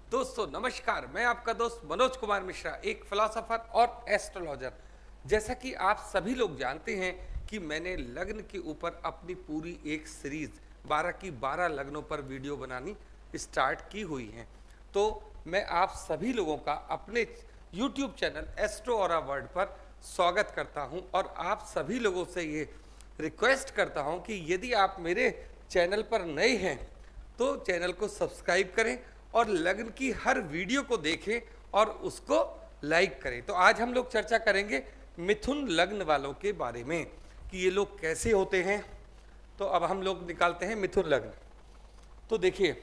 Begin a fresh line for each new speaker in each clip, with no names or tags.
दोस्तों नमस्कार, मैं आपका दोस्त मनोज कुमार मिश्रा, एक फिलोसोफर और एस्ट्रोलॉजर। जैसा कि आप सभी लोग जानते हैं कि मैंने लग्न के ऊपर अपनी पूरी एक सीरीज 12 की 12 लग्नों पर वीडियो बनानी स्टार्ट की हुई है। तो मैं आप सभी लोगों का अपने YouTube channel astro aura world पर स्वागत करता हूं और आप सभी लोगों से ये रिक्वेस्ट करता हूं कि यदि आप मेरे चैनल पर नए हैं तो चैनल को सब्सक्राइब करें और लग्न की हर वीडियो को देखें और उसको लाइक करें। तो आज हम लोग चर्चा करेंगे मिथुन लग्न वालों के बारे में कि ये लोग कैसे होते हैं। तो अब हम लोग निकालते हैं मिथुन लग्न। तो देखिए,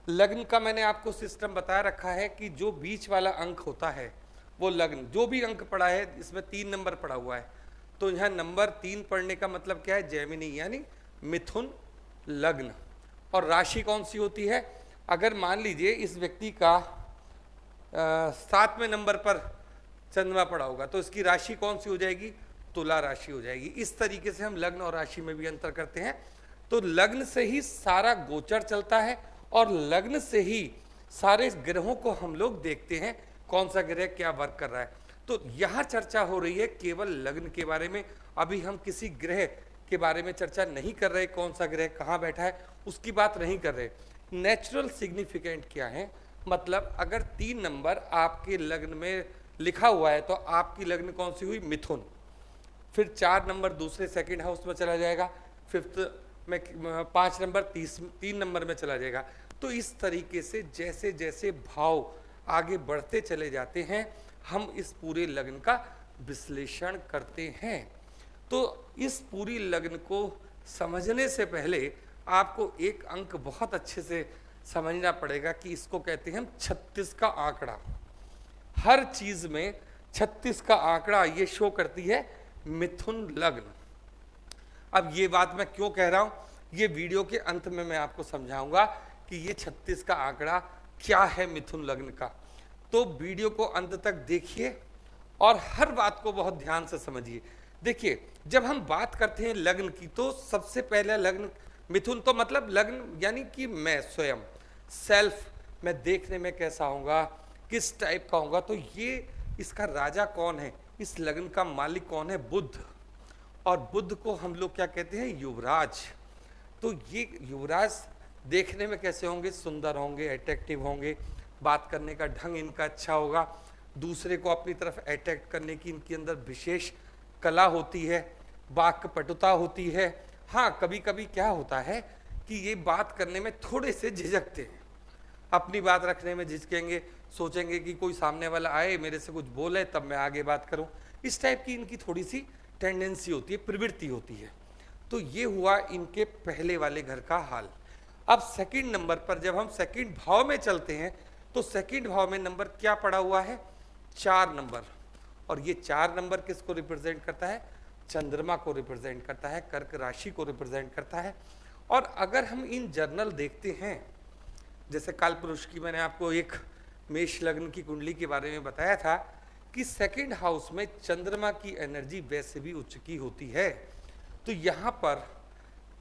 लग्न का मैंने आपको सिस्टम बता रखा है कि जो बीच वाला अंक होता है वो लग्न, जो भी अंक पड़ा है इसमें 3 नंबर पड़ा हुआ है, तो यहाँ नंबर 3 पढ़ने का मतलब क्या है, जैमिनी यानी मिथुन लग्न। और राशि कौन सी होती है, अगर मान लीजिए इस व्यक्ति का 7वें नंबर पर चंद्रमा पड़ा होगा तो इसकी राशि कौन सी हो जाएगी, तुला राशि हो जाएगी। इस तरीके से हम लग्न और राशि में भी अंतर करते हैं। तो लग्न से ही सारा गोचर चलता है और लग्न से ही सारे ग्रहों को हम लोग देखते हैं कौन सा ग्रह क्या वर्क कर रहा है। तो यहाँ चर्चा हो रही है केवल लग्न के बारे में। अभी हम किसी ग्रह के बारे में चर्चा नहीं कर रहे, कौन सा ग्रह कहाँ बैठा है उसकी बात नहीं कर रहे। नेचुरल सिग्निफिकेंट क्या है, मतलब अगर 3 नंबर आपके लग्न में लिखा हुआ है तो आपकी लग्न कौन सी हुई, मिथुन। फिर 4 नंबर दूसरे सेकंड हाउस में चला जाएगा, 5th में 5 नंबर 3 नंबर में चला जाएगा। तो इस तरीके से जैसे जैसे भाव आगे बढ़ते चले जाते हैं हम इस पूरे लग्न का विश्लेषण करते हैं। तो इस पूरी लग्न को समझने से पहले आपको एक अंक बहुत अच्छे से समझना पड़ेगा कि इसको कहते हैं हम 36 का आंकड़ा। हर चीज में 36 का आंकड़ा ये शो करती है मिथुन लग्न। अब ये बात मैं क्यों कह रहा हूं, ये वीडियो के अंत में मैं आपको समझाऊंगा कि ये 36 का आंकड़ा क्या है मिथुन लग्न का। तो वीडियो को अंत तक देखिए और हर बात को बहुत ध्यान से समझिए। देखिए, जब हम बात करते हैं लग्न की तो सबसे पहले लग्न मिथुन, तो मतलब लग्न यानी कि मैं स्वयं सेल्फ, मैं देखने में कैसा होऊंगा, किस टाइप का होऊंगा। तो ये इसका राजा कौन है, इस लग्न का मालिक कौन है, बुध। और बुध को हम लोग क्या कहते हैं, युवराज। तो ये युवराज देखने में कैसे होंगे, सुंदर होंगे, अट्रैक्टिव होंगे, बात करने का ढंग इनका अच्छा होगा, दूसरे को अपनी तरफ अट्रैक्ट करने की इनके अंदर विशेष कला होती है, वाक्पटुता होती है। हाँ, कभी कभी क्या होता है कि ये बात करने में थोड़े से झिझकते हैं, अपनी बात रखने में झिझकेंगे, सोचेंगे कि कोई सामने वाला आए मेरे से कुछ बोले तब मैं आगे बात करूं। इस टाइप की इनकी थोड़ी सी टेंडेंसी होती है, प्रवृत्ति होती है। तो ये हुआ इनके पहले वाले घर का हाल। अब सेकंड नंबर पर जब हम सेकंड भाव में चलते हैं तो सेकंड भाव में नंबर क्या पड़ा हुआ है, 4 नंबर। और ये 4 नंबर किसको रिप्रेजेंट करता है, चंद्रमा को रिप्रेजेंट करता है, कर्क राशि को रिप्रेजेंट करता है। और अगर हम इन जर्नल देखते हैं, जैसे काल पुरुष की मैंने आपको एक मेष लग्न की कुंडली के बारे में बताया था कि सेकंड हाउस में चंद्रमा की एनर्जी वैसे भी उच्च की होती है। तो यहाँ पर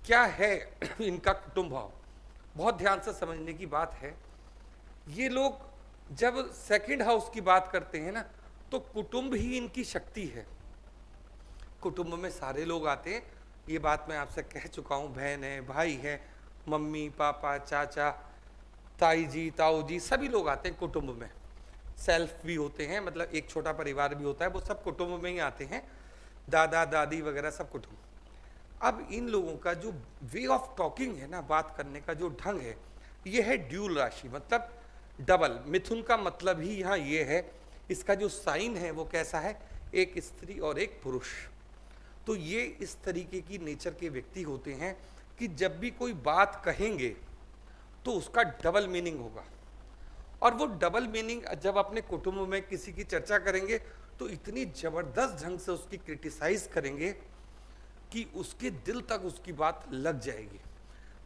क्या है इनका कुटुंब भाव, बहुत ध्यान से समझने की बात है। ये लोग जब सेकंड हाउस की बात करते हैं ना तो कुटुंब ही इनकी शक्ति है। कुटुंब में सारे लोग आते हैं, ये बात मैं आपसे कह चुका हूँ, बहन है, भाई है, मम्मी पापा चाचा ताई जी ताऊ जी सभी लोग आते हैं कुटुंब में। सेल्फ भी होते हैं, मतलब एक छोटा परिवार भी होता है, वो सब कुटुंब में ही आते हैं, दादा दादी वगैरह सब कुटुंब। अब इन लोगों का जो वे ऑफ टॉकिंग है ना, बात करने का जो ढंग है, ये है ड्यूल राशि, मतलब डबल। मिथुन का मतलब ही यहाँ ये है, इसका जो साइन है वो कैसा है, एक स्त्री और एक पुरुष। तो ये इस तरीके की नेचर के व्यक्ति होते हैं कि जब भी कोई बात कहेंगे तो उसका डबल मीनिंग होगा। और वो डबल मीनिंग जब अपने कुटुंब में किसी की चर्चा करेंगे तो इतनी जबरदस्त ढंग से उसकी क्रिटिसाइज करेंगे कि उसके दिल तक उसकी बात लग जाएगी।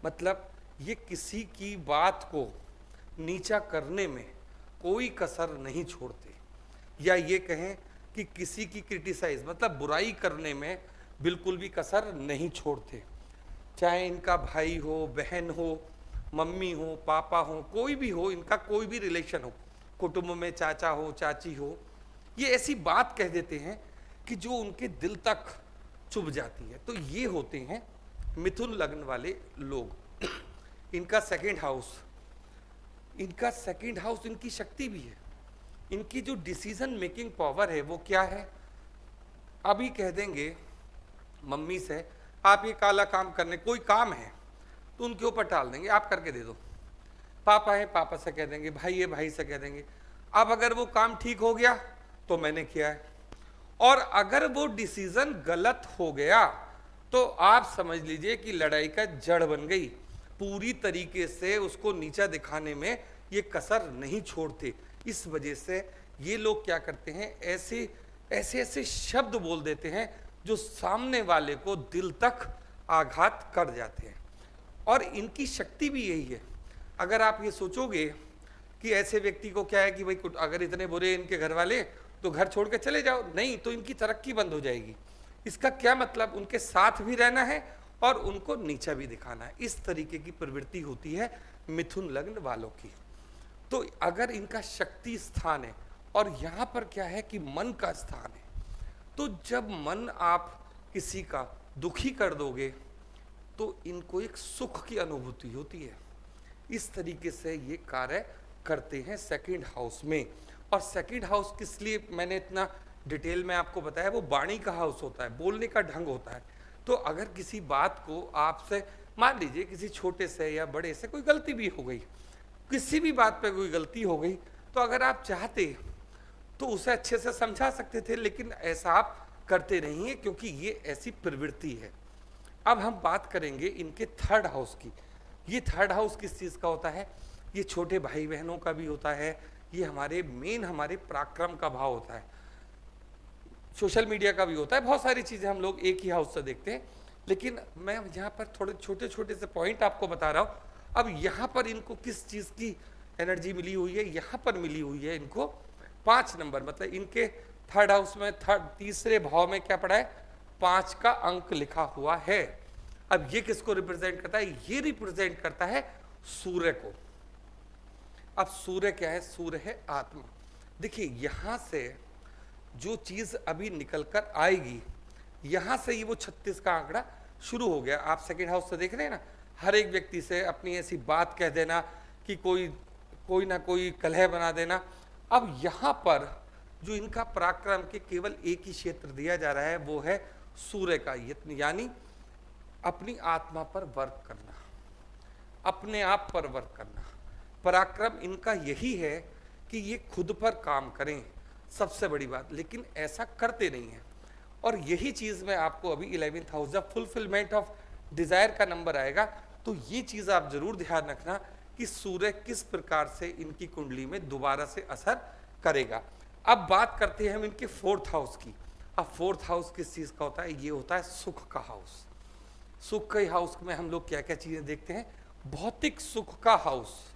मतलब ये किसी की बात को नीचा करने में कोई कसर नहीं छोड़ते, या ये कहें कि किसी की क्रिटिसाइज मतलब बुराई करने में बिल्कुल भी कसर नहीं छोड़ते। चाहे इनका भाई हो, बहन हो, मम्मी हो, पापा हो, कोई भी हो, इनका कोई भी रिलेशन हो, कुटुंब में चाचा हो, चाची हो, ये ऐसी बात कह देते हैं कि जो उनके दिल तक चुभ जाती है। तो ये होते हैं मिथुन लग्न वाले लोग। इनका सेकंड हाउस, इनकी शक्ति भी है, इनकी जो डिसीजन मेकिंग पावर है वो क्या है। अभी कह देंगे मम्मी से आप ये काला काम करने, कोई काम है तो उनके ऊपर टाल देंगे, आप करके दे दो। पापा है, पापा से कह देंगे, भाई है, भाई से कह देंगे। अब अगर वो काम ठीक हो गया तो मैंने किया है, और अगर वो डिसीजन गलत हो गया तो आप समझ लीजिए कि लड़ाई का जड़ बन गई। पूरी तरीके से उसको नीचा दिखाने में ये कसर नहीं छोड़ते। इस वजह से ये लोग क्या करते हैं, ऐसे ऐसे ऐसे शब्द बोल देते हैं जो सामने वाले को दिल तक आघात कर जाते हैं। और इनकी शक्ति भी यही है। अगर आप ये सोचोगे कि ऐसे व्यक्ति को क्या है कि भाई अगर इतने बुरे इनके घर वाले तो घर छोड़ के चले जाओ, नहीं तो इनकी तरक्की बंद हो जाएगी। इसका क्या मतलब, उनके साथ भी रहना है और उनको नीचा भी दिखाना है। इस तरीके की प्रवृत्ति होती है मिथुन लग्न वालों की। तो अगर इनका शक्ति स्थान है और यहाँ पर क्या है कि मन का स्थान है, तो जब मन आप किसी का दुखी कर दोगे तो इनको एक सुख की अनुभूति होती है। इस तरीके से ये कार्य करते हैं सेकंड हाउस में। और सेकंड हाउस किस लिए मैंने इतना डिटेल में आपको बताया, वो वाणी का हाउस होता है, बोलने का ढंग होता है। तो अगर किसी बात को आपसे, मान लीजिए किसी छोटे से या बड़े से कोई गलती भी हो गई, किसी भी बात पे कोई गलती हो गई, तो अगर आप चाहते तो उसे अच्छे से समझा सकते थे, लेकिन ऐसा आप करते नहीं है क्योंकि ये ऐसी प्रवृत्ति है। अब हम बात करेंगे इनके थर्ड हाउस की। ये थर्ड हाउस किस चीज़ का होता है, ये छोटे भाई बहनों का भी होता है, ये हमारे पराक्रम का भाव होता है, सोशल मीडिया का भी होता है, बहुत सारी चीज़ें हम लोग एक ही हाउस से देखते हैं। लेकिन मैं यहाँ पर थोड़े छोटे छोटे से पॉइंट आपको बता रहा हूँ। अब यहाँ पर इनको किस चीज़ की एनर्जी मिली हुई है, यहाँ पर मिली हुई है इनको 5 नंबर, मतलब इनके थर्ड हाउस में तीसरे भाव में क्या पड़ा है, 5 का अंक लिखा हुआ है। अब ये किसको रिप्रेजेंट करता है, ये रिप्रेजेंट करता है सूर्य को। अब सूर्य क्या है, सूर्य है आत्मा। देखिए यहां से जो चीज अभी निकल कर आएगी, यहां से ही वो 36 का आंकड़ा शुरू हो गया। आप सेकंड हाउस से देख रहे हैं ना, हर एक व्यक्ति से अपनी ऐसी बात कह देना कि कोई ना कोई कलह बना देना। अब यहाँ पर जो इनका पराक्रम के केवल एक ही क्षेत्र दिया जा रहा है वो है सूर्य का यत्न, यानी अपनी आत्मा पर वर्क करना, अपने आप पर वर्क करना। पराक्रम इनका यही है कि ये खुद पर काम करें, सबसे बड़ी बात, लेकिन ऐसा करते नहीं है। और यही चीज़ मैं आपको अभी 11th हाउस, जब फुलफिलमेंट ऑफ डिजायर का नंबर आएगा तो ये चीज़ आप जरूर ध्यान रखना कि सूर्य किस प्रकार से इनकी कुंडली में दोबारा से असर करेगा। अब बात करते हैं हम इनके 4th हाउस की। अब 4th हाउस किस चीज़ का होता है, ये होता है सुख का हाउस। सुख के हाउस में हम लोग क्या क्या चीज़ें देखते हैं, भौतिक सुख का हाउस,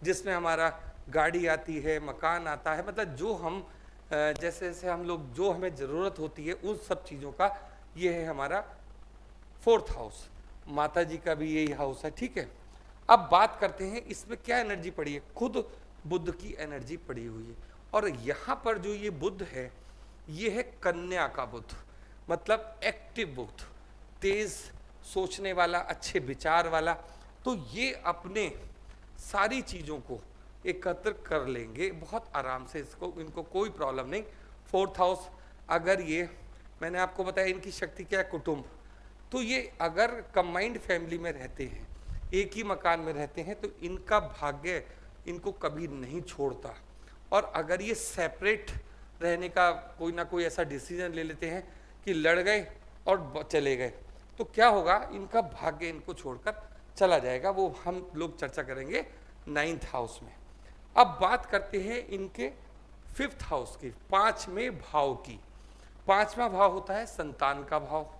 जिसमें हमारा गाड़ी आती है, मकान आता है, मतलब जो हम जैसे जैसे हम लोग जो हमें ज़रूरत होती है उन सब चीज़ों का ये है हमारा 4th हाउस। माता जी का भी यही हाउस है, ठीक है। अब बात करते हैं इसमें क्या एनर्जी पड़ी है, खुद बुद्ध की एनर्जी पड़ी हुई है। और यहाँ पर जो ये बुद्ध है, ये है कन्या का बुद्ध, मतलब एक्टिव बुद्ध, तेज सोचने वाला, अच्छे विचार वाला। तो ये अपने सारी चीज़ों को एकत्र कर लेंगे बहुत आराम से, इनको कोई प्रॉब्लम नहीं। 4th हाउस, अगर ये मैंने आपको बताया इनकी शक्ति क्या है, कुटुंब, तो ये अगर कंबाइंड फैमिली में रहते हैं, एक ही मकान में रहते हैं, तो इनका भाग्य इनको कभी नहीं छोड़ता। और अगर ये सेपरेट रहने का कोई ना कोई ऐसा डिसीजन ले लेते हैं कि लड़ गए और चले गए, तो क्या होगा, इनका भाग्य इनको छोड़कर चला जाएगा। वो हम लोग चर्चा करेंगे 9th हाउस में। अब बात करते हैं इनके 5th हाउस की, 5वें भाव की। 5वां भाव होता है संतान का भाव,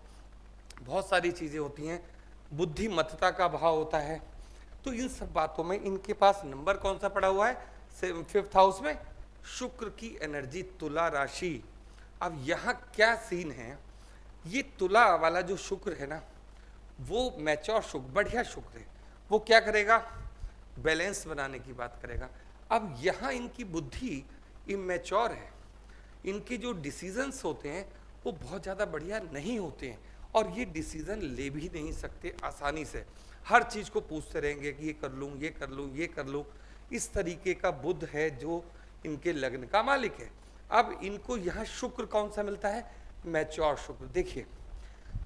बहुत सारी चीज़ें होती हैं, बुद्धिमत्ता का भाव होता है। तो इन सब बातों में इनके पास नंबर कौन सा पड़ा हुआ है, 5th हाउस में शुक्र की एनर्जी, तुला राशि। अब यहाँ क्या सीन है, ये तुला वाला जो शुक्र है ना, वो मैच्योर शुक्र, बढ़िया शुक्र है। वो क्या करेगा, बैलेंस बनाने की बात करेगा। अब यहाँ इनकी बुद्धि इमेच्योर है, इनके जो डिसीजंस होते हैं वो बहुत ज़्यादा बढ़िया नहीं होते हैं, और ये डिसीजन ले भी नहीं सकते आसानी से। हर चीज़ को पूछते रहेंगे कि ये कर लूँ, ये कर लूँ, ये कर लूँ। इस तरीके का बुध है जो इनके लग्न का मालिक है। अब इनको यहाँ शुक्र कौन सा मिलता है? मैच्योर शुक्र। देखिए,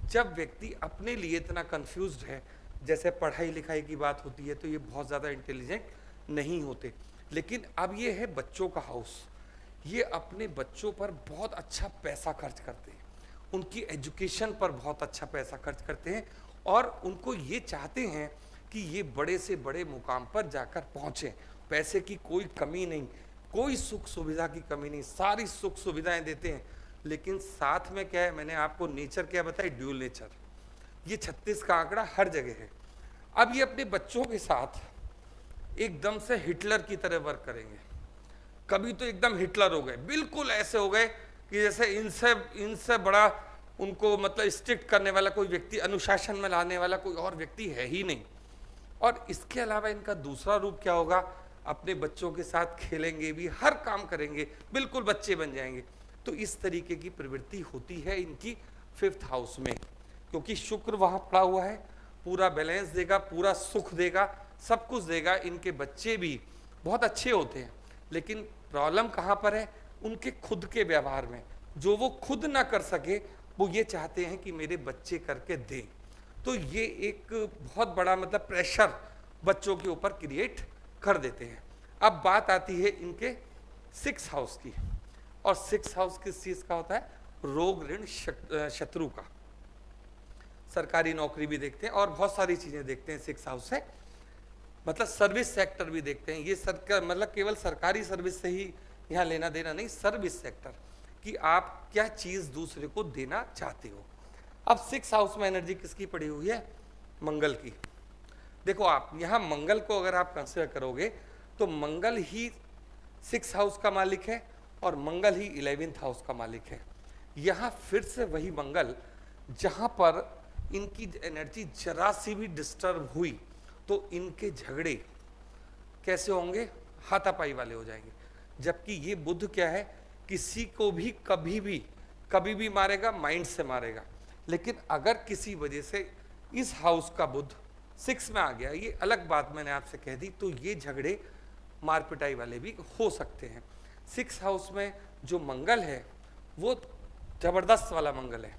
जब व्यक्ति अपने लिए इतना कंफ्यूज्ड है, जैसे पढ़ाई लिखाई की बात होती है तो ये बहुत ज़्यादा इंटेलिजेंट नहीं होते, लेकिन अब ये है बच्चों का हाउस, ये अपने बच्चों पर बहुत अच्छा पैसा खर्च करते हैं, उनकी एजुकेशन पर बहुत अच्छा पैसा खर्च करते हैं, और उनको ये चाहते हैं कि ये बड़े से बड़े मुकाम पर जाकर पहुँचें। पैसे की कोई कमी नहीं, कोई सुख सुविधा की कमी नहीं, सारी सुख सुविधाएं देते हैं। लेकिन साथ में क्या है, मैंने आपको नेचर क्या बताया, ड्यूल नेचर। ये 36 का आंकड़ा हर जगह है। अब ये अपने बच्चों के साथ एकदम से हिटलर की तरह वर्क करेंगे। कभी तो एकदम हिटलर हो गए, बिल्कुल ऐसे हो गए कि जैसे इनसे बड़ा उनको मतलब स्ट्रिक्ट करने वाला कोई व्यक्ति, अनुशासन में लाने वाला कोई और व्यक्ति है ही नहीं। और इसके अलावा इनका दूसरा रूप क्या होगा, अपने बच्चों के साथ खेलेंगे भी, हर काम करेंगे, बिल्कुल बच्चे बन जाएंगे। तो इस तरीके की प्रवृत्ति होती है इनकी 5th हाउस में, क्योंकि शुक्र वहां पड़ा हुआ है, पूरा बैलेंस देगा, पूरा सुख देगा, सब कुछ देगा। इनके बच्चे भी बहुत अच्छे होते हैं, लेकिन प्रॉब्लम कहाँ पर है, उनके खुद के व्यवहार में। जो वो खुद ना कर सके, वो ये चाहते हैं कि मेरे बच्चे करके दें। तो ये एक बहुत बड़ा मतलब प्रेशर बच्चों के ऊपर क्रिएट कर देते हैं। अब बात आती है इनके 6th हाउस की, और 6th हाउस किस चीज का होता है, रोग ऋण शत्रु का। सरकारी नौकरी भी देखते हैं और बहुत सारी चीजें देखते हैं 6th हाउस से, मतलब सर्विस सेक्टर भी देखते हैं। ये सरकार मतलब केवल सरकारी सर्विस से ही यहाँ लेना देना नहीं, सर्विस सेक्टर कि आप क्या चीज दूसरे को देना चाहते हो। अब 6th हाउस में एनर्जी किसकी पड़ी हुई है, मंगल की। देखो, आप यहाँ मंगल को अगर आप कंसिडर करोगे तो मंगल ही 6th हाउस का मालिक है, और मंगल ही 11th हाउस का मालिक है। यहाँ फिर से वही मंगल, जहाँ पर इनकी एनर्जी जरा सी भी डिस्टर्ब हुई तो इनके झगड़े कैसे होंगे, हाथापाई वाले हो जाएंगे। जबकि ये बुध क्या है, किसी को भी कभी भी मारेगा, माइंड से मारेगा। लेकिन अगर किसी वजह से इस हाउस का बुध 6 में आ गया, ये अलग बात मैंने आपसे कह दी, तो ये झगड़े मारपिटाई वाले भी हो सकते हैं। 6th हाउस में जो मंगल है वो जबरदस्त वाला मंगल है।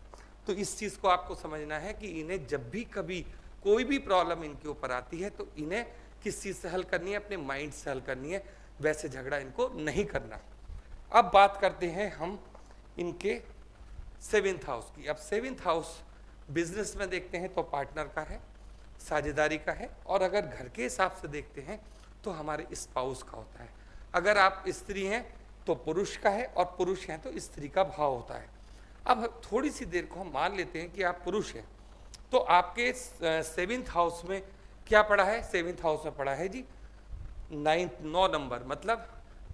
तो इस चीज को आपको समझना है कि इन्हें जब भी कभी कोई भी प्रॉब्लम इनके ऊपर आती है तो इन्हें किस चीज से हल करनी है, अपने माइंड से हल करनी है, वैसे झगड़ा इनको नहीं करना। अब बात करते हैं हम इनके 7th हाउस की। अब 7th हाउस बिजनेस में देखते हैं तो पार्टनर का है, साझेदारी का है, और अगर घर के हिसाब से देखते हैं तो हमारे स्पाउस का होता है। अगर आप स्त्री हैं तो पुरुष का है, और पुरुष हैं तो स्त्री का भाव होता है। अब थोड़ी सी देर को हम मान लेते हैं कि आप पुरुष हैं, तो आपके 7th हाउस में क्या पड़ा है, 7th हाउस में पड़ा है जी 9 नंबर, मतलब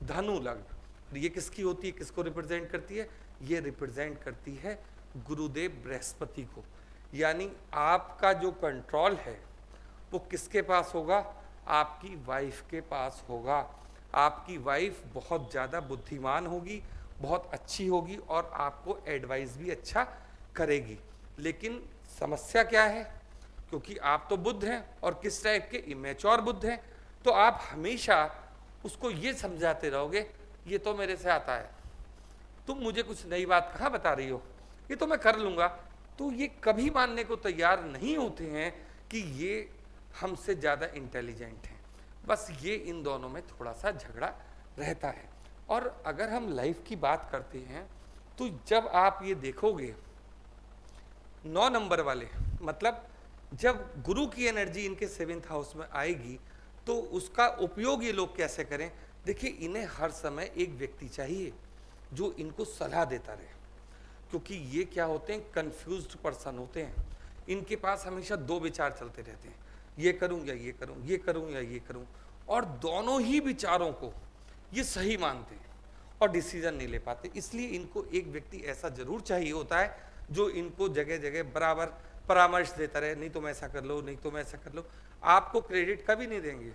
धनु लग्न। ये किसकी होती है, किसको रिप्रेजेंट करती है, ये रिप्रेजेंट करती है गुरुदेव बृहस्पति को। यानी आपका जो कंट्रोल है वो किसके पास होगा, आपकी वाइफ के पास होगा। आपकी वाइफ बहुत ज़्यादा बुद्धिमान होगी, बहुत अच्छी होगी, और आपको एडवाइस भी अच्छा करेगी। लेकिन समस्या क्या है, क्योंकि आप तो बुद्ध हैं, और किस टाइप के, इमेच्योर बुद्ध हैं, तो आप हमेशा उसको ये समझाते रहोगे ये तो मेरे से आता है, तुम मुझे कुछ नई बात कहाँ बता रही हो, ये तो मैं कर लूँगा। तो ये कभी मानने को तैयार नहीं होते हैं कि ये हमसे ज़्यादा इंटेलिजेंट हैं। बस ये इन दोनों में थोड़ा सा झगड़ा रहता है। और अगर हम लाइफ की बात करते हैं तो जब आप ये देखोगे 9 नंबर वाले, मतलब जब गुरु की एनर्जी इनके 7th हाउस में आएगी तो उसका उपयोग ये लोग कैसे करें। देखिए, इन्हें हर समय एक व्यक्ति चाहिए जो इनको सलाह देता रहे, क्योंकि ये क्या होते हैं, कंफ्यूज्ड पर्सन होते हैं। इनके पास हमेशा 2 विचार चलते रहते हैं, ये करूं या ये करूं, ये करूं या ये करूं, और दोनों ही विचारों को ये सही मानते हैं और डिसीजन नहीं ले पाते। इसलिए इनको एक व्यक्ति ऐसा जरूर चाहिए होता है जो इनको जगह जगह बराबर परामर्श देता रहे, नहीं तुम ऐसा कर लो, नहीं तुम ऐसा कर लो। आपको क्रेडिट कभी नहीं देंगे,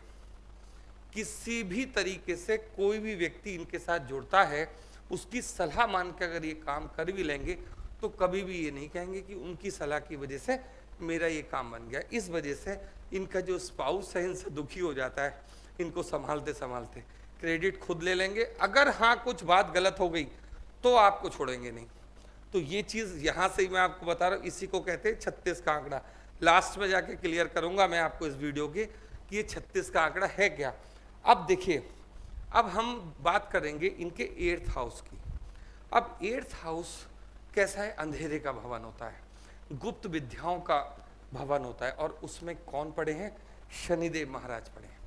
किसी भी तरीके से कोई भी व्यक्ति इनके साथ जुड़ता है, उसकी सलाह मान के अगर ये काम कर भी लेंगे तो कभी भी ये नहीं कहेंगे कि उनकी सलाह की वजह से मेरा ये काम बन गया। इस वजह से इनका जो स्पाउस है इनसे दुखी हो जाता है, इनको संभालते संभालते क्रेडिट खुद ले लेंगे। अगर हाँ कुछ बात गलत हो गई तो आपको छोड़ेंगे नहीं। तो ये चीज़ यहाँ से ही मैं आपको बता रहा हूँ, इसी को कहते हैं 36 का आंकड़ा। लास्ट में जाके क्लियर करूँगा मैं आपको इस वीडियो के कि ये 36 का आंकड़ा है क्या। अब देखिए, अब हम बात करेंगे इनके 8th हाउस की। अब 8th हाउस कैसा है? अंधेरे का भवन होता है, गुप्त विद्याओं का भवन होता है, और उसमें कौन पड़े हैं? शनिदेव महाराज पड़े हैं।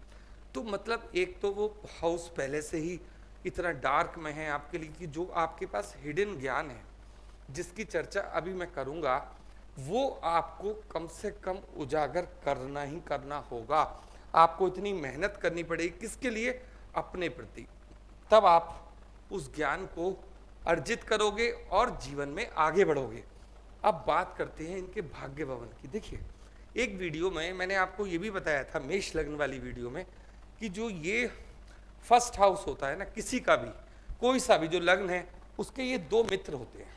तो मतलब एक तो वो हाउस पहले से ही इतना डार्क में है आपके लिए कि जो आपके पास हिडन ज्ञान है, जिसकी चर्चा अभी मैं करूंगा, वो आपको कम से कम उजागर करना ही करना होगा। आपको इतनी मेहनत करनी पड़ेगी, किसके लिए? अपने प्रति। तब आप उस ज्ञान को अर्जित करोगे और जीवन में आगे बढ़ोगे। अब बात करते हैं इनके भाग्य भवन की। देखिए, एक वीडियो में मैंने आपको ये भी बताया था, मेष लग्न वाली वीडियो में, कि जो ये फर्स्ट हाउस होता है ना, किसी का भी, कोई सा भी जो लग्न है, उसके ये 2 मित्र होते हैं।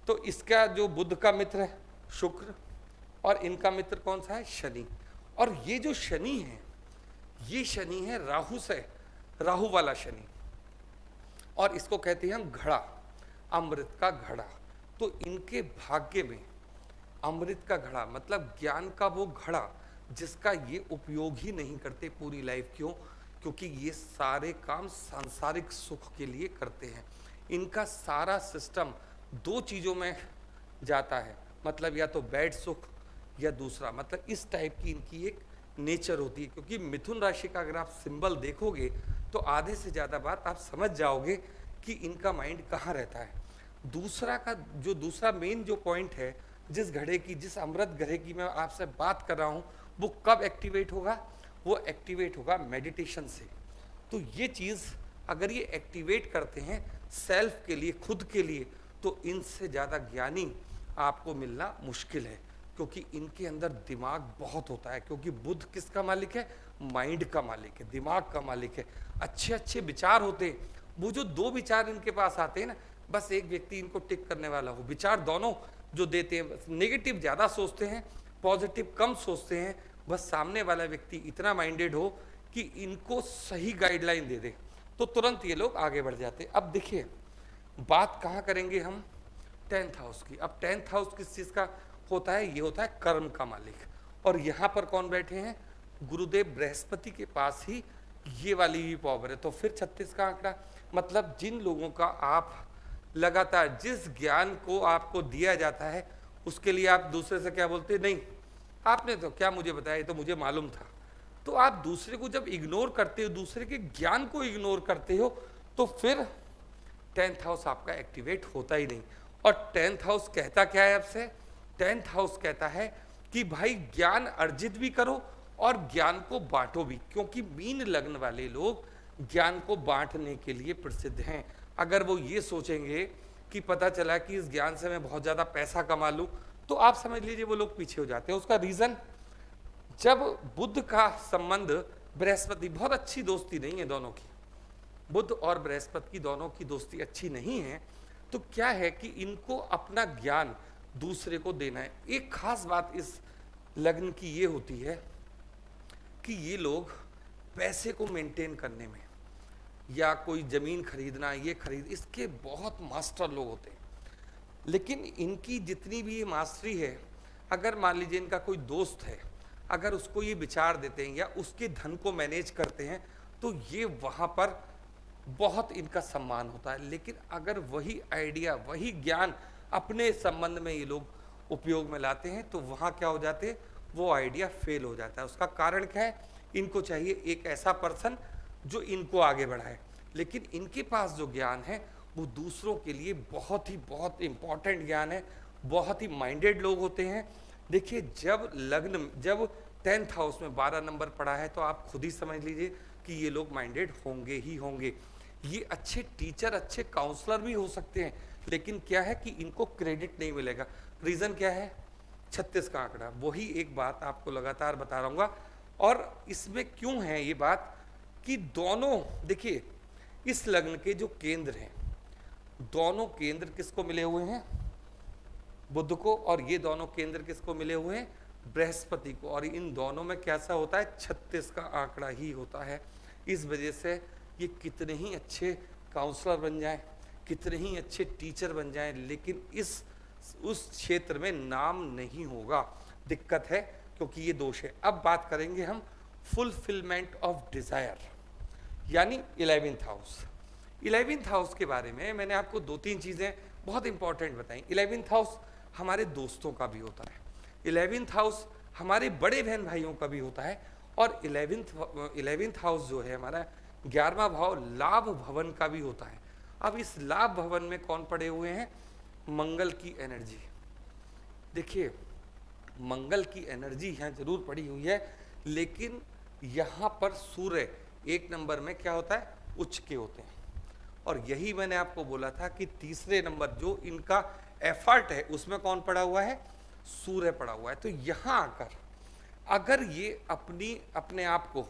तो इसका जो बुध का मित्र है शुक्र, और इनका मित्र कौन सा है? शनि। और ये जो शनि है, ये शनि है राहु से, राहु वाला शनि, और इसको कहते हैं हम घड़ा, अमृत का घड़ा। तो इनके भाग्य में अमृत का घड़ा मतलब ज्ञान का वो घड़ा जिसका ये उपयोग ही नहीं करते पूरी लाइफ। क्यों? क्योंकि ये सारे काम सांसारिक सुख के लिए करते हैं। इनका सारा सिस्टम 2 चीज़ों में जाता है, मतलब या तो बैड सुख या दूसरा, मतलब इस टाइप की इनकी एक नेचर होती है। क्योंकि मिथुन राशि का अगर आप सिंबल देखोगे तो आधे से ज़्यादा बात आप समझ जाओगे कि इनका माइंड कहाँ रहता है। दूसरा मेन जो पॉइंट है, जिस घड़े की, जिस अमृत घड़े की मैं आपसे बात कर रहा हूँ, वो कब एक्टिवेट होगा? वो एक्टिवेट होगा मेडिटेशन से। तो ये चीज़ अगर ये एक्टिवेट करते हैं सेल्फ के लिए, खुद के लिए, तो इनसे ज़्यादा ज्ञानी आपको मिलना मुश्किल है। क्योंकि इनके अंदर दिमाग बहुत होता है, क्योंकि बुध किसका मालिक है? माइंड का मालिक है, दिमाग का मालिक है। अच्छे अच्छे विचार होते हैं। वो जो 2 विचार इनके पास आते हैं ना, बस एक व्यक्ति इनको टिक करने वाला हो। विचार दोनों जो देते हैं, नेगेटिव ज़्यादा सोचते हैं, पॉजिटिव कम सोचते हैं। बस सामने वाला व्यक्ति इतना माइंडेड हो कि इनको सही गाइडलाइन दे दे, तो तुरंत ये लोग आगे बढ़ जाते हैं। अब देखिए, बात कहाँ करेंगे हम? 10th हाउस की। अब 10th हाउस किस चीज़ का होता है? ये होता है कर्म का मालिक। और यहाँ पर कौन बैठे हैं? गुरुदेव बृहस्पति के पास ही ये वाली भी पावर है। तो फिर 36 का आंकड़ा, मतलब जिन लोगों का आप लगातार, जिस ज्ञान को आपको दिया जाता है उसके लिए आप दूसरे से क्या बोलते? नहीं, आपने तो क्या मुझे बताया, तो मुझे मालूम था। तो आप दूसरे को जब इग्नोर करते हो, दूसरे के ज्ञान को इग्नोर करते हो, तो फिर 10th हाउस आपका एक्टिवेट होता ही नहीं। और 10th हाउस कहता क्या है आपसे? 10th हाउस कहता है कि भाई ज्ञान अर्जित भी करो और ज्ञान को बांटो भी, क्योंकि मीन लग्न वाले लोग ज्ञान को बांटने के लिए प्रसिद्ध हैं। अगर वो ये सोचेंगे कि पता चला कि इस ज्ञान से मैं बहुत ज़्यादा पैसा कमा लूँ, तो आप समझ लीजिए वो लोग पीछे हो जाते हैं। उसका रीज़न, जब बुध का संबंध बृहस्पति, बहुत अच्छी दोस्ती नहीं है दोनों की, बुध और बृहस्पति की दोनों की दोस्ती अच्छी नहीं है, तो क्या है कि इनको अपना ज्ञान दूसरे को देना है। एक खास बात इस लग्न की ये होती है कि ये लोग पैसे को मेंटेन करने में, या कोई जमीन खरीदना, ये खरीद, इसके बहुत मास्टर लोग होते हैं। लेकिन इनकी जितनी भी ये मास्टरी है, अगर मान लीजिए इनका कोई दोस्त है, अगर उसको ये विचार देते हैं या उसके धन को मैनेज करते हैं, तो ये वहाँ पर बहुत इनका सम्मान होता है। लेकिन अगर वही आइडिया, वही ज्ञान अपने संबंध में ये लोग उपयोग में लाते हैं, तो वहाँ क्या हो जाते हैं? वो आइडिया फेल हो जाता है। उसका कारण क्या है? इनको चाहिए एक ऐसा पर्सन जो इनको आगे बढ़ाए। लेकिन इनके पास जो ज्ञान है वो दूसरों के लिए बहुत इंपॉर्टेंट ज्ञान है। बहुत ही माइंडेड लोग होते हैं। देखिए, जब 10th हाउस में 12 नंबर पड़ा है, तो आप खुद ही समझ लीजिए कि ये लोग माइंडेड होंगे ही होंगे। ये अच्छे टीचर, अच्छे काउंसलर भी हो सकते हैं, लेकिन क्या है कि इनको क्रेडिट नहीं मिलेगा। रीज़न क्या है? 36 का आंकड़ा। वही एक बात आपको लगातार बता रहूँगा। और इसमें क्यों है ये बात? कि दोनों, देखिए इस लग्न के जो केंद्र हैं, दोनों केंद्र किसको मिले हुए हैं, बुध को, और ये दोनों केंद्र किसको मिले हुए हैं, बृहस्पति को। और इन दोनों में कैसा होता है, 36 का आंकड़ा ही होता है। इस वजह से ये कितने ही अच्छे काउंसलर बन जाएं, कितने ही अच्छे टीचर बन जाएं, लेकिन उस क्षेत्र में नाम नहीं होगा, दिक्कत है, क्योंकि ये दोष है। अब बात करेंगे हम फुलफिलमेंट ऑफ डिजायर, यानी 11th हाउस। 11th हाउस के बारे में मैंने आपको 2-3 चीजें बहुत इंपॉर्टेंट बताई। 11th हाउस हमारे दोस्तों का भी होता है, 11th हाउस हमारे बड़े बहन भाइयों का भी होता है, और 11th हाउस जो है हमारा 11वां भाव लाभ भवन का भी होता है। अब इस लाभ भवन में कौन पड़े हुए हैं, मंगल की एनर्जी। देखिए मंगल की एनर्जी यहाँ जरूर पड़ी हुई है, लेकिन यहाँ पर सूर्य 1 नंबर में क्या होता है, उच्च के होते हैं। और यही मैंने आपको बोला था कि तीसरे नंबर जो इनका एफर्ट है उसमें कौन पड़ा हुआ है, सूर्य पड़ा हुआ है। तो यहाँ आकर अगर ये अपने आप को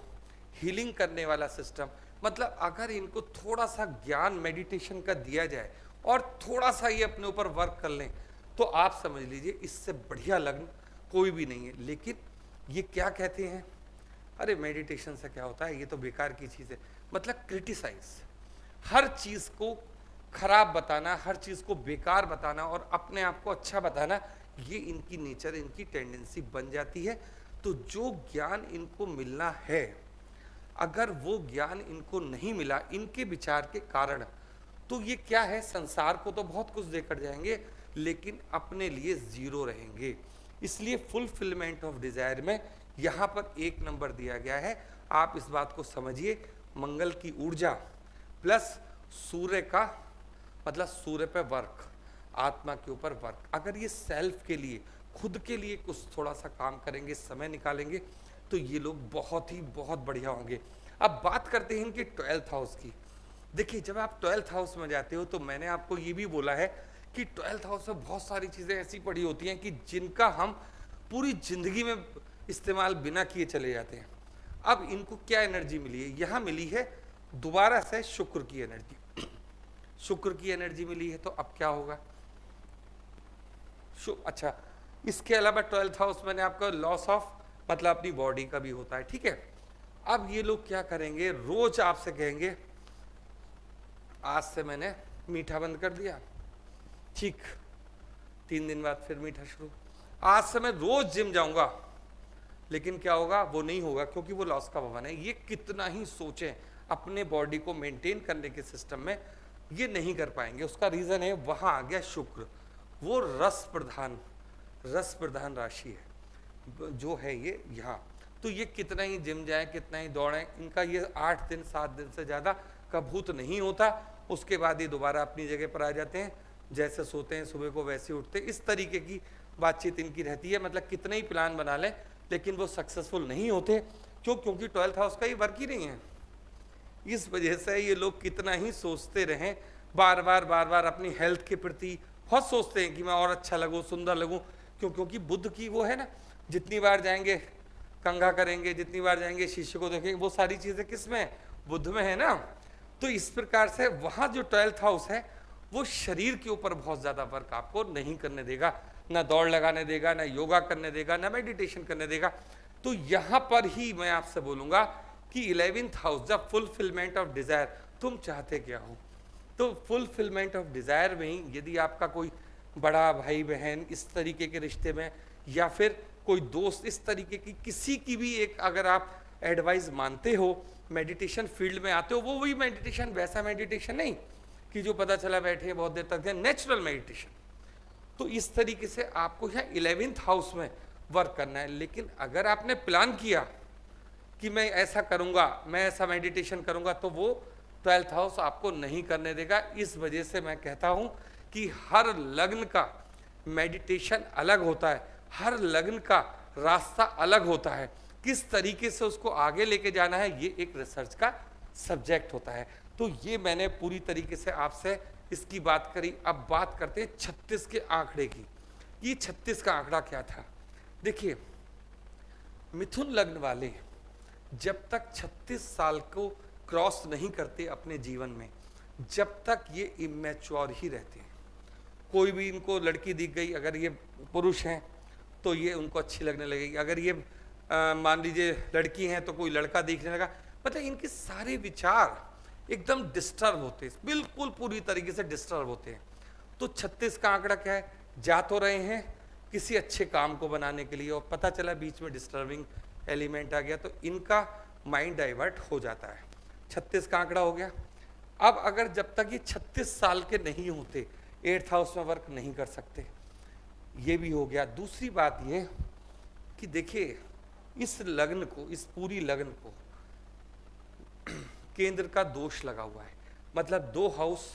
हीलिंग करने वाला सिस्टम, मतलब अगर इनको थोड़ा सा ज्ञान मेडिटेशन का दिया जाए और थोड़ा सा ये अपने ऊपर वर्क कर लें, तो आप समझ लीजिए इससे बढ़िया लग्न कोई भी नहीं है। लेकिन ये क्या कहते हैं, अरे मेडिटेशन से क्या होता है, ये तो बेकार की चीज़ है। मतलब क्रिटिसाइज, हर चीज़ को खराब बताना, हर चीज़ को बेकार बताना और अपने आप को अच्छा बताना, ये इनकी नेचर, इनकी टेंडेंसी बन जाती है। तो जो ज्ञान इनको मिलना है, अगर वो ज्ञान इनको नहीं मिला इनके विचार के कारण, तो ये क्या है, संसार को तो बहुत कुछ देकर जाएंगे लेकिन अपने लिए जीरो रहेंगे। इसलिए फुलफिलमेंट ऑफ डिजायर में यहाँ पर 1 नंबर दिया गया है। आप इस बात को समझिए, मंगल की ऊर्जा प्लस सूर्य का, मतलब सूर्य पे वर्क, आत्मा के ऊपर वर्क, अगर ये सेल्फ के लिए, खुद के लिए कुछ थोड़ा सा काम करेंगे, समय निकालेंगे, तो ये लोग बहुत बढ़िया होंगे। अब बात करते हैं इनके 12th हाउस की। देखिए जब आप 12th हाउस में जाते हो, तो मैंने आपको ये भी बोला है कि 12th हाउस में बहुत सारी चीज़ें ऐसी पड़ी होती हैं कि जिनका हम पूरी जिंदगी में इस्तेमाल बिना किए चले जाते हैं। अब इनको क्या एनर्जी मिली है, यहाँ मिली है दोबारा से शुक्र की एनर्जी। शुक्र की एनर्जी मिली है, तो अब क्या होगा, अच्छा इसके अलावा 12th हाउस मैंने आपका लॉस ऑफ, मतलब अपनी बॉडी का भी होता है, ठीक है। अब ये लोग क्या करेंगे, रोज आपसे कहेंगे आज से मैंने मीठा बंद कर दिया, ठीक, 3 दिन बाद फिर मीठा शुरू, आज से मैं रोज जिम जाऊंगा, लेकिन क्या होगा, वो नहीं होगा, क्योंकि वो लॉस का भवन है। ये कितना ही सोचें अपने बॉडी को मेंटेन करने के सिस्टम में, ये नहीं कर पाएंगे। उसका रीजन है वहां आ गया शुक्र, वो रस प्रधान राशि है जो है ये यहाँ। तो ये कितना ही जिम जाए, कितना ही दौड़े, इनका ये 8 दिन 7 दिन से ज्यादा कभूत नहीं होता। उसके बाद ये दोबारा अपनी जगह पर आ जाते हैं, जैसे सोते हैं सुबह को वैसे उठते हैं। इस तरीके की बातचीत इनकी रहती है, मतलब कितने ही प्लान बना लें लेकिन वो सक्सेसफुल नहीं होते। क्योंकि 12th हाउस का ये वर्क ही नहीं है। इस वजह से ये लोग कितना ही सोचते रहें, बार बार अपनी हेल्थ के प्रति बहुत सोचते हैं कि मैं और अच्छा लगूं, सुंदर लगूं, क्योंकि बुद्ध की वो है ना, जितनी बार जाएंगे कंघा करेंगे, जितनी बार जाएंगे शीशे को देखेंगे, वो सारी चीजें किस में है, बुद्ध में है ना। तो इस प्रकार से वहां जो 12th हाउस है वो शरीर के ऊपर बहुत ज्यादा वर्क आपको नहीं करने देगा, ना दौड़ लगाने देगा, ना योगा करने देगा, ना मेडिटेशन करने देगा। तो यहां पर ही मैं आपसे बोलूंगा कि 11th हाउस, जब फुलफिलमेंट ऑफ डिजायर, तुम चाहते क्या हो, तो फुलफिलमेंट ऑफ डिजायर में ही यदि आपका कोई बड़ा भाई बहन इस तरीके के रिश्ते में, या फिर कोई दोस्त इस तरीके की किसी की भी एक अगर आप एडवाइस मानते हो, मेडिटेशन फील्ड में आते हो, वो वही मेडिटेशन, वैसा मेडिटेशन नहीं कि जो पता चला बैठे बहुत देर तक, नेचुरल मेडिटेशन। तो इस तरीके से आपको यहाँ 11th हाउस में वर्क करना है। लेकिन अगर आपने प्लान किया कि मैं ऐसा करूंगा, मैं ऐसा मेडिटेशन करूंगा, तो वो 12th हाउस आपको नहीं करने देगा। इस वजह से मैं कहता हूं कि हर लग्न का मेडिटेशन अलग होता है, हर लग्न का रास्ता अलग होता है, किस तरीके से उसको आगे लेके जाना है ये एक रिसर्च का सब्जेक्ट होता है। तो ये मैंने पूरी तरीके से आपसे इसकी बात करी। अब बात करते हैं 36 के आंकड़े की। ये 36 का आंकड़ा क्या था, देखिए मिथुन लग्न वाले जब तक 36 साल को क्रॉस नहीं करते अपने जीवन में जब तक ये इमेच्योर ही रहते हैं। कोई भी इनको लड़की दिख गई, अगर ये पुरुष हैं तो ये उनको अच्छी लगने लगेगी, अगर ये मान लीजिए लड़की हैं तो कोई लड़का दिखने लगा, मतलब इनके सारे विचार एकदम डिस्टर्ब होते हैं, बिल्कुल पूरी तरीके से डिस्टर्ब होते हैं। तो 36 का आंकड़ा क्या है, जा तो रहे हैं किसी अच्छे काम को बनाने के लिए और पता चला बीच में डिस्टर्बिंग एलिमेंट आ गया तो इनका माइंड डाइवर्ट हो जाता है। 36 का आंकड़ा हो गया। अब अगर जब तक ये 36 साल के नहीं होते 8th हाउस में वर्क नहीं कर सकते, ये भी हो गया। दूसरी बात ये कि देखिए इस लग्न को, इस पूरी लग्न को केंद्र का दोष लगा हुआ है, मतलब 2 हाउस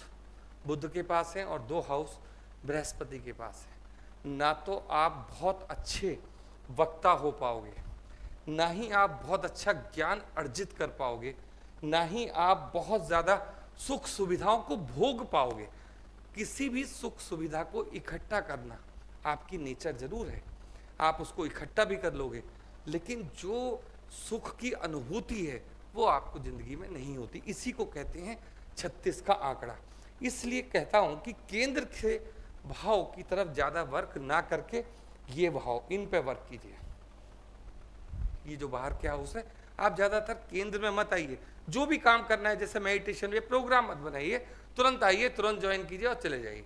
बुध के पास है और 2 हाउस बृहस्पति के पास है। ना तो आप बहुत अच्छे वक्ता हो पाओगे, ना ही आप बहुत अच्छा ज्ञान अर्जित कर पाओगे, ना ही आप बहुत ज़्यादा सुख सुविधाओं को भोग पाओगे। किसी भी सुख सुविधा को इकट्ठा करना आपकी नेचर जरूर है, आप उसको इकट्ठा भी कर लोगे, लेकिन जो सुख की अनुभूति है वो आपको जिंदगी में नहीं होती। इसी को कहते हैं 36 का आंकड़ा। इसलिए कहता हूं कि केंद्र के भाव की तरफ ज्यादा वर्क ना करके ये भाव, इन पे वर्क कीजिए। ये जो बाहर के हाउस है, आप ज्यादातर केंद्र में मत आइए। जो भी काम करना है जैसे मेडिटेशन में प्रोग्राम मत बनाइए, तुरंत आइए, तुरंत ज्वाइन कीजिए और चले जाइए,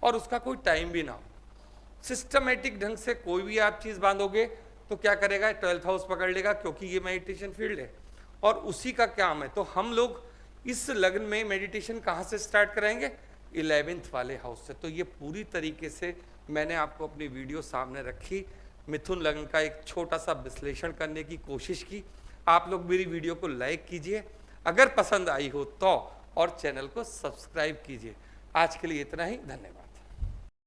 और उसका कोई टाइम भी ना हो। सिस्टमेटिक ढंग से कोई भी आप चीज बांधोगे तो क्या करेगा, 12th हाउस पकड़ लेगा, क्योंकि ये मेडिटेशन फील्ड है और उसी का काम है। तो हम लोग इस लग्न में मेडिटेशन कहाँ से स्टार्ट कराएंगे, 11th वाले हाउस से। तो ये पूरी तरीके से मैंने आपको अपनी वीडियो सामने रखी, मिथुन लग्न का एक छोटा सा विश्लेषण करने की कोशिश की। आप लोग मेरी वीडियो को लाइक कीजिए अगर पसंद आई हो तो, और चैनल को सब्सक्राइब कीजिए। आज के लिए इतना ही, धन्यवाद।